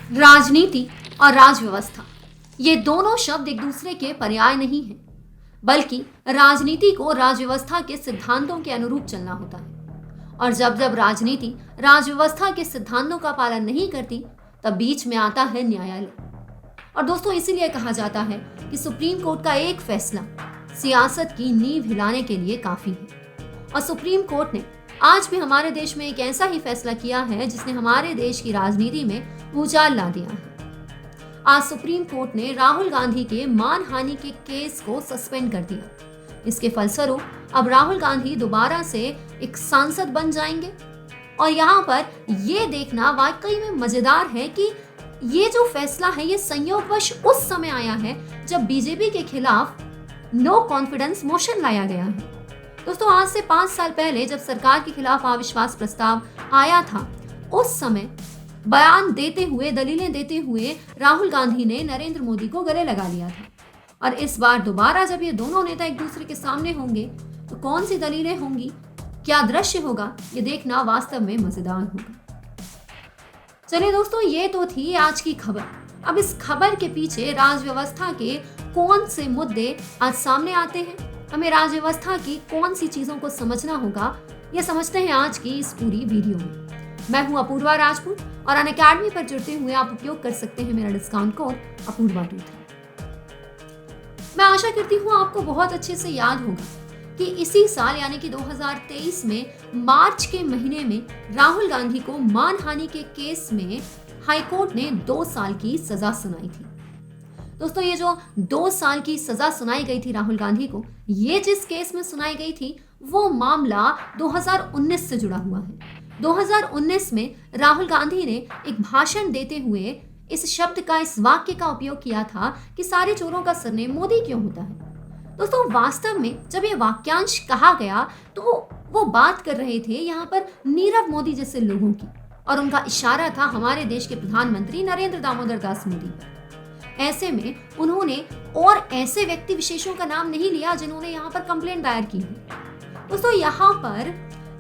राजनीति और राजव्यवस्था, ये दोनों शब्द एक दूसरे के पर्याय नहीं हैं, बल्कि राजनीति को राजव्यवस्था के सिद्धांतों के अनुरूप चलना होता है। और जब जब राजनीति राजव्यवस्था के सिद्धांतों का पालन नहीं करती, तब बीच में आता है न्यायालय। और दोस्तों, इसीलिए कहा जाता है कि सुप्रीम कोर्ट का एक फैसला सियासत की नींव हिलाने के लिए काफी है। और सुप्रीम कोर्ट ने आज भी हमारे देश में एक ऐसा ही फैसला किया है जिसने हमारे देश की राजनीति में भूचाल ला दिया है। आज सुप्रीम कोर्ट ने राहुल गांधी के मानहानि के केस को सस्पेंड कर दिया। इसके फलस्वरूप अब राहुल गांधी दोबारा से एक सांसद बन जाएंगे। और यहाँ पर ये देखना वाकई में मजेदार है कि ये जो फैसला है ये संयोगवश उस समय आया है जब बीजेपी के खिलाफ नो कॉन्फिडेंस मोशन लाया गया है। दोस्तों, आज से 5 साल पहले जब सरकार के खिलाफ अविश्वास प्रस्ताव आया था, उस समय बयान देते हुए, दलीलें देते हुए राहुल गांधी ने नरेंद्र मोदी को गले लगा लिया था। और इस बार दोबारा जब ये दोनों नेता एक दूसरे के सामने होंगे तो कौन सी दलीलें होंगी, क्या दृश्य होगा, ये देखना वास्तव में मजेदार होगा। चलिए दोस्तों, ये तो थी आज की खबर। अब इस खबर के पीछे राजव्यवस्था के कौन से मुद्दे आज सामने आते हैं, हमें राजव्यवस्था की कौन सी चीजों को समझना होगा, ये समझते हैं आज की इस पूरी वीडियो में। मैं हूं अपूर्वा राजपूत और अनअकैडमी पर जुड़ते हुए आप उपयोग कर सकते हैं मेरा डिस्काउंट कोड अपूर्वा23। मैं आशा करती हूँ आपको बहुत अच्छे से याद होगा कि इसी साल यानी कि 2023 में मार्च के महीने में राहुल गांधी को मानहानि के केस में हाईकोर्ट ने 2 साल की सजा सुनाई थी। दोस्तों, ये जो 2 साल की सजा सुनाई गई थी राहुल गांधी को, ये जिस केस में सुनाई गई थी वो मामला 2019 से जुड़ा हुआ है। 2019 में राहुल गांधी ने एक भाषण देते हुए इस शब्द का, इस वाक्य का उपयोग किया था कि सारे चोरों का सरनेम मोदी क्यों होता है। दोस्तों, वास्तव में जब ये वाक्यांश कहा गया तो वो बात कर रहे थे यहाँ पर नीरव मोदी जैसे लोगों की, और उनका इशारा था हमारे देश के प्रधानमंत्री नरेंद्र दामोदर दास मोदी पर। ऐसे में उन्होंने और ऐसे व्यक्ति विशेषों का नाम नहीं लिया जिन्होंने यहाँ पर कंप्लेंट दायर की है। दोस्तों, यहाँ पर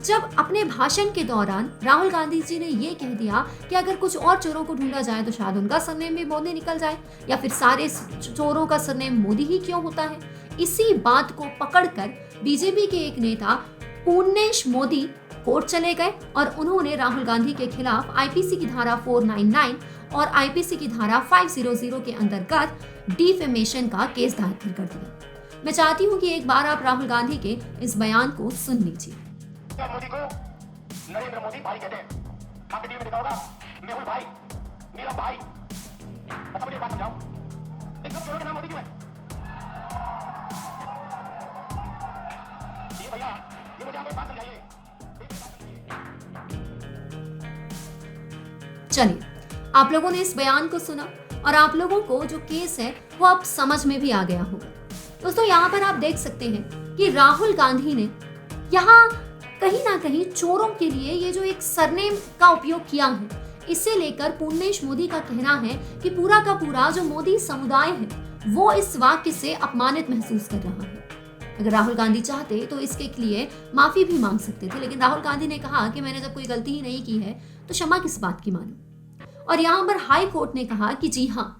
जब अपने भाषण के दौरान राहुल गांधी जी ने ये कह दिया कि अगर कुछ और चोरों को ढूंढा जाए तो शायद उनका सरनेम भी मोदी निकल जाए, या फिर सारे चोरों का सरनेम मोदी ही क्यों होता है, इसी बात को पकड़कर बीजेपी के एक नेता पूर्णेश मोदी कोर्ट चले गए और उन्होंने राहुल गांधी के खिलाफ आईपीसी की धारा 499 और आईपीसी की धारा 500 के अंतर्गत डिफेमेशन का केस दायर कर दिया। मैं चाहती हूँ कि एक बार आप राहुल गांधी के इस बयान को सुन लीजिए। मोदी को नरेंद्र मोदी भाई कहते हैं। आपके टीवी में देखा होगा मेहुल भाई, नीरव भाई। अच्छा, मुझे एक बात समझाओ, इन सब चोरों के नाम मोदी क्यों है? ये भैया, ये मुझे आप एक बात समझाइए। चलिए, आप लोगों ने इस बयान को सुना और आप लोगों को जो केस है वो अब समझ में भी आ गया होगा। दोस्तों, यहाँ पर आप देख सकते हैं कि राहुल गांधी ने यहाँ कहीं ना कहीं चोरों के लिए ये जो एक सरनेम का उपयोग किया है, इसे लेकर पूर्णेश मोदी का कहना है कि पूरा का पूरा जो मोदी समुदाय है वो इस वाक्य से अपमानित महसूस कर रहा है। अगर राहुल गांधी चाहते तो इसके लिए माफी भी मांग सकते थे, लेकिन राहुल गांधी ने कहा कि मैंने जब कोई गलती ही नहीं की है तो क्षमा किस बात की मानूं। और यहाँ पर हाई कोर्ट ने कहा कि जी हाँ,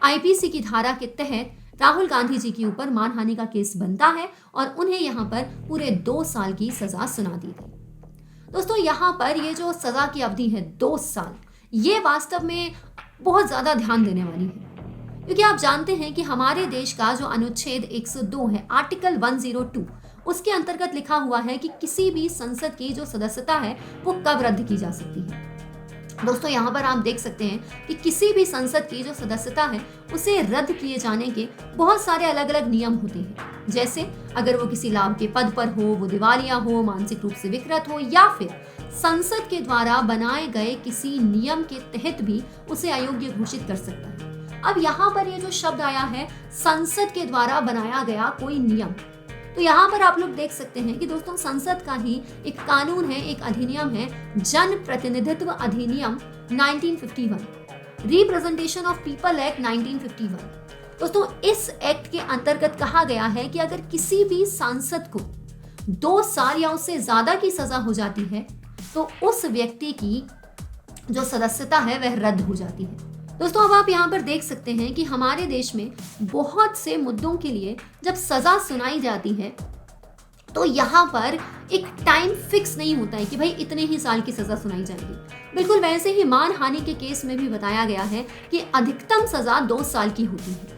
आईपीसी की धारा के तहत राहुल गांधी जी के ऊपर मानहानि का केस बनता है और उन्हें यहाँ पर पूरे 2 साल की सजा सुना दी गई। दोस्तों, यहाँ पर ये जो सजा की अवधि है 2 साल, ये वास्तव में बहुत ज्यादा ध्यान देने वाली है, क्योंकि आप जानते हैं कि हमारे देश का जो अनुच्छेद 102 है, आर्टिकल 102, उसके अंतर्गत लिखा हुआ है कि किसी भी संसद की जो सदस्यता है वो कब रद्द की जा सकती है। दोस्तों, यहाँ पर आप देख सकते हैं कि किसी भी संसद की जो सदस्यता है उसे रद्द किए जाने के बहुत सारे अलग अलग नियम होते हैं। जैसे अगर वो किसी लाभ के पद पर हो, वो दिवालिया हो, मानसिक रूप से विकृत हो, या फिर संसद के द्वारा बनाए गए किसी नियम के तहत भी उसे अयोग्य घोषित कर सकता है। अब यहाँ पर ये जो शब्द आया है, संसद के द्वारा बनाया गया कोई नियम, तो यहाँ पर आप लोग देख सकते हैं कि दोस्तों, संसद का ही एक कानून है, एक अधिनियम है, जन प्रतिनिधित्व अधिनियम 1951, रिप्रेजेंटेशन ऑफ पीपल एक्ट 1951। दोस्तों, इस एक्ट के अंतर्गत कहा गया है कि अगर किसी भी सांसद को 2 साल या उससे ज्यादा की सजा हो जाती है तो उस व्यक्ति की जो सदस्यता है वह रद्द हो जाती है। दोस्तों अब आप यहाँ पर देख सकते हैं कि हमारे देश में बहुत से मुद्दों के लिए जब सजा सुनाई जाती है तो यहाँ पर एक टाइम फिक्स नहीं होता है कि भाई इतने ही साल की सजा सुनाई जाएगी। बिल्कुल वैसे ही मानहानि के केस में भी बताया गया है कि अधिकतम सजा 2 साल की होती है।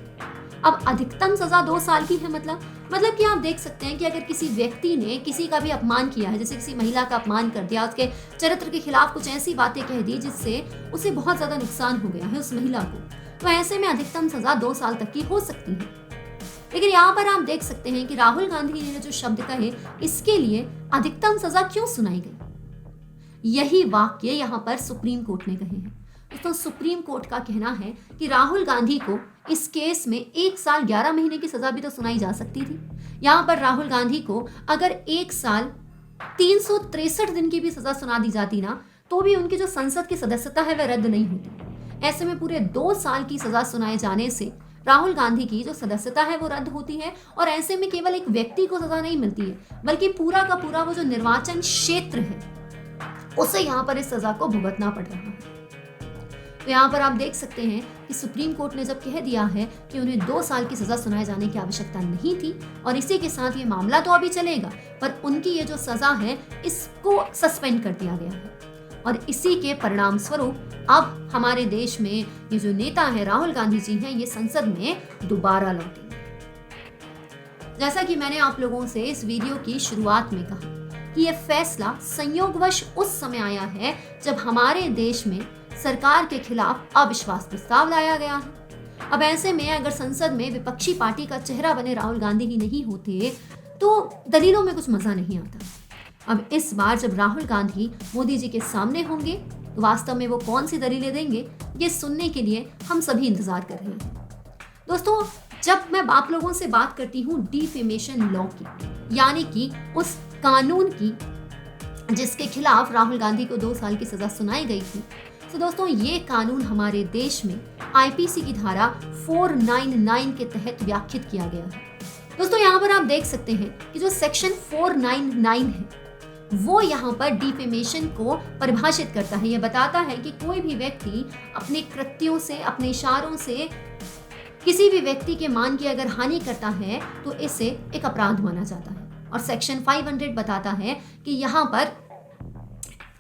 अब अधिकतम सजा 2 साल की है मतलब कि आप देख सकते हैं कि अगर किसी व्यक्ति ने किसी का भी अपमान किया है, जैसे किसी महिला का अपमान कर दिया, उसके चरित्र के खिलाफ कुछ ऐसी बातें कह दी जिससे उसे बहुत ज्यादा नुकसान हो गया है उस महिला को, तो ऐसे में अधिकतम सजा 2 साल तक की हो सकती है। लेकिन यहाँ पर आप देख सकते हैं कि राहुल गांधी जी ने जो शब्द कहे इसके लिए अधिकतम सजा क्यों सुनाई गई, यही वाक्य यहाँ पर सुप्रीम कोर्ट ने कहे हैं। दोस्तों सुप्रीम कोर्ट का कहना है कि राहुल गांधी को इस केस में 1 साल 11 महीने की सजा भी तो सुनाई जा सकती थी। यहाँ पर राहुल गांधी को अगर 1 साल 363 दिन की भी सजा सुना दी जाती ना, तो भी उनकी जो संसद की सदस्यता है वह रद्द नहीं होती। ऐसे में पूरे 2 साल की सजा सुनाए जाने से राहुल गांधी की जो सदस्यता है वो रद्द होती है, और ऐसे में केवल एक व्यक्ति को सजा नहीं मिलती है बल्कि पूरा का पूरा वो जो निर्वाचन क्षेत्र है उसे यहाँ पर इस सजा को भुगतना पड़ रहा है। तो यहाँ पर आप देख सकते हैं कि सुप्रीम कोर्ट ने जब कह दिया है कि उन्हें 2 साल की सजा सुनाए जाने की आवश्यकता नहीं थी, और इसी के साथ ये मामला तो अभी चलेगा पर उनकी ये जो सजा है इसको सस्पेंड कर दिया गया है, और इसी के परिणाम स्वरूप अब हमारे देश में ये जो नेता है राहुल गांधी जी हैं, ये संसद में दोबारा लौटेंगे। जैसा कि मैंने आप लोगों से इस वीडियो की शुरुआत में कहा कि यह फैसला संयोगवश उस समय आया है जब हमारे देश में सरकार के खिलाफ अविश्वास प्रस्ताव लाया गया है। अब ऐसे में अगर संसद में विपक्षी पार्टी का चेहरा बने राहुल गांधी ही नहीं होते तो दलीलों में कुछ मजा नहीं आता। अब इस बार जब राहुल गांधी मोदी जी के सामने होंगे तो वास्तव में वो कौन सी दलीलें देंगे, ये सुनने के लिए हम सभी इंतजार कर रहे हैं। दोस्तों जब मैं आप लोगों से बात करती हूँ डिफेमेशन लॉ की, यानी कि उस कानून की जिसके खिलाफ राहुल गांधी को 2 साल की सजा सुनाई गई थी, तो दोस्तों ये कानून हमारे देश में आईपीसी की धारा 499 के तहत व्याख्यात किया गया है। दोस्तों यहाँ पर आप देख सकते हैं कि जो सेक्शन 499 है वो यहाँ पर डिफेमेशन को परिभाषित करता है। यह बताता है कि कोई भी व्यक्ति अपने कृत्यों से, अपने इशारों से किसी भी व्यक्ति के मान की अगर हानि करता है तो इसे एक अपराध माना जाता है, और सेक्शन 500 बताता है कि यहाँ पर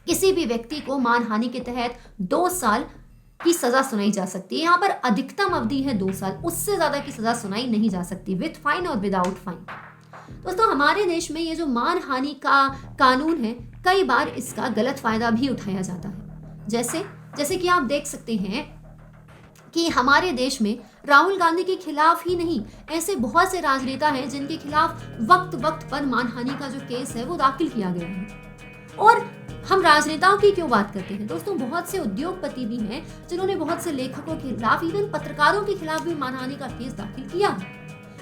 किसी भी व्यक्ति को मानहानि के तहत 2 साल की सजा सुनाई जा सकती है। यहाँ पर अधिकतम अवधि है 2 साल, उससे ज्यादा की सजा सुनाई नहीं जा सकती, विथ फाइन और विदाउट फाइन। दोस्तों हमारे देश में ये जो मानहानि का कानून है कई बार इसका गलत फायदा भी उठाया जाता है। जैसे कि आप देख सकते हैं कि हमारे देश में राहुल गांधी के खिलाफ ही नहीं, ऐसे बहुत से राजनेता हैं जिनके खिलाफ वक्त पर मानहानि का जो केस है वो दाखिल किया गया है। और हम राजनेताओं की क्यों बात करते हैं दोस्तों, बहुत से उद्योगपति भी हैं जिन्होंने बहुत से लेखकों के खिलाफ, इवन पत्रकारों के खिलाफ भी मानहानि का केस दाखिल किया है।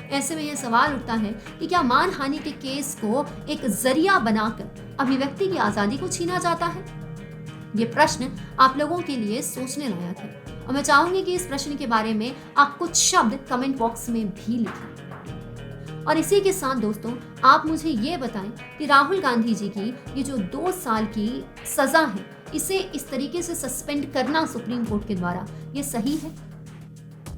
ऐसे में यह सवाल उठता है कि क्या मानहानि के केस को एक जरिया बनाकर अभिव्यक्ति की आजादी को छीना जाता है? ये प्रश्न आप लोगों के लिए सोचने लायक है, और मैं चाहूंगी कि इस प्रश्न के बारे में आप कुछ शब्द कमेंट बॉक्स में भी लिखें। और इसी के साथ दोस्तों आप मुझे ये बताएं कि राहुल गांधी जी की ये जो 2 साल की सजा है इसे इस तरीके से सस्पेंड करना सुप्रीम कोर्ट के द्वारा ये सही है?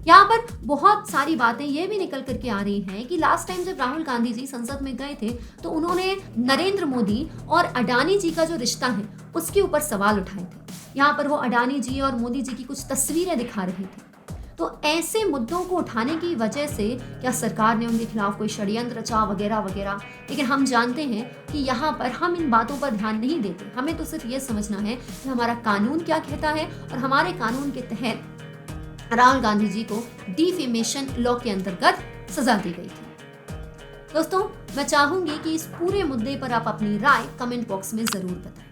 यहाँ पर बहुत सारी बातें ये भी निकल करके आ रही हैं कि लास्ट टाइम जब राहुल गांधी जी संसद में गए थे तो उन्होंने नरेंद्र मोदी और अडानी जी का जो रिश्ता है उसके ऊपर सवाल उठाए थे। यहाँ पर वो अडानी जी और मोदी जी की कुछ तस्वीरें दिखा रहे थे। तो ऐसे मुद्दों को उठाने की वजह से क्या सरकार ने उनके खिलाफ कोई षड्यंत्र रचा वगैरह वगैरह, लेकिन हम जानते हैं कि यहाँ पर हम इन बातों पर ध्यान नहीं देते। हमें तो सिर्फ ये समझना है कि हमारा कानून क्या कहता है, और हमारे कानून के तहत राहुल गांधी जी को डिफेमेशन लॉ के अंतर्गत सजा दी गई थी। दोस्तों मैं चाहूंगी कि इस पूरे मुद्दे पर आप अपनी राय कमेंट बॉक्स में जरूर बताएं।